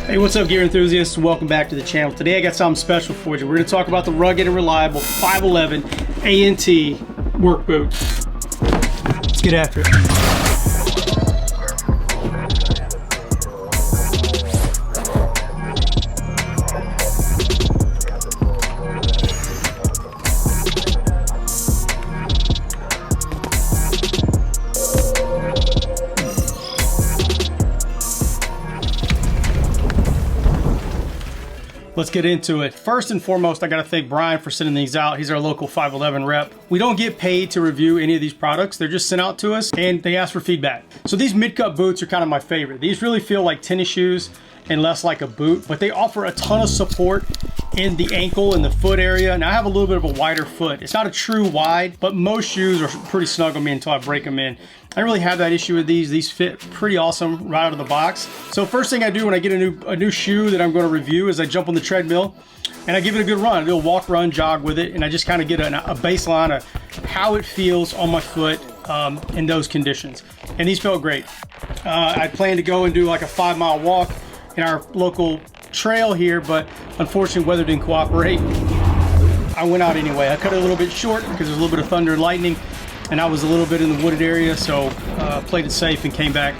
Hey, what's up, gear enthusiasts? Welcome back to the channel. Today I got something special for you. We're going to talk about the rugged and reliable 511 A.T.L.A.S work boot. Let's get after it. Let's get into it. First and foremost, I gotta thank Brian for sending these out. He's our local 511 rep. We don't get paid to review any of these products. They're just sent out to us and they ask for feedback. So these mid-cut boots are kind of my favorite. These really feel like tennis shoes and less like a boot, but they offer a ton of support in the ankle and the foot area. Now I have a little bit of a wider foot. It's not a true wide, but most shoes are pretty snug on me until I break them in. I don't really have that issue with these. These fit pretty awesome right out of the box. So first thing I do when I get a new shoe that I'm going to review is I jump on the treadmill and I give it a good run. I do a walk, run, jog with it, and I just kind of get a baseline of how it feels on my foot in those conditions. And these felt great. I plan to go and do like a 5-mile walk in our local trail here, but unfortunately weather didn't cooperate. I went out anyway. I cut it a little bit short because there's a little bit of thunder and lightning, and I was a little bit in the wooded area, so played it safe and came back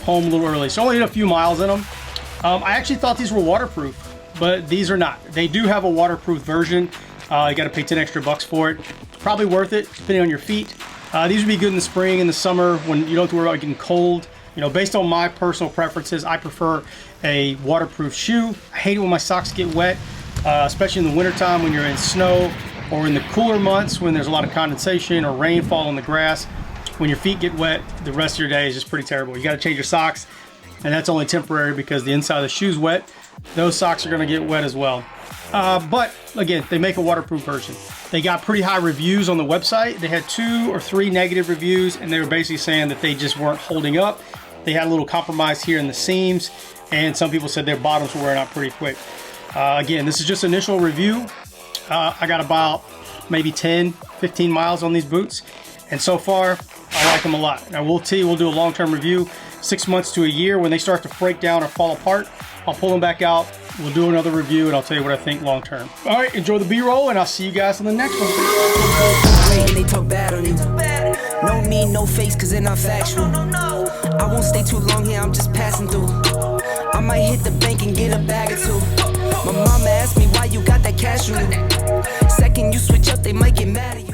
home a little early. So only did a few miles in them. I actually thought these were waterproof, but these are not. They do have a waterproof version. You got to pay 10 extra bucks for it. Probably worth it depending on your feet. These would be good in the spring and the summer when you don't have to worry about getting cold. You know, based on my personal preferences, I prefer a waterproof shoe. I hate it when my socks get wet, especially in the wintertime when you're in snow, or in the cooler months when there's a lot of condensation or rainfall on the grass. When your feet get wet, the rest of your day is just pretty terrible. You got to change your socks, and that's only temporary because the inside of the shoe's wet. Those socks are going to get wet as well. But again, they make a waterproof version. They got pretty high reviews on the website. They had 2 or 3 negative reviews, and they were basically saying that they just weren't holding up. They had a little compromise here in the seams, and some people said their bottoms were wearing out pretty quick. Again, this is just initial review. I got about maybe 10, 15 miles on these boots, and so far I like them a lot. Now we'll do a long-term review, 6 months to a year. When they start to break down or fall apart, I'll pull them back out. We'll do another review, and I'll tell you what I think long-term. All right, enjoy the B-roll, and I'll see you guys on the next one. They talk bad on you. No need, no face, cause they're not factual. I won't stay too long here, I'm just passing through. I might hit the bank and get a bag or two. My mama asked me why you got that cash on you. Second you switch up, they might get mad at you.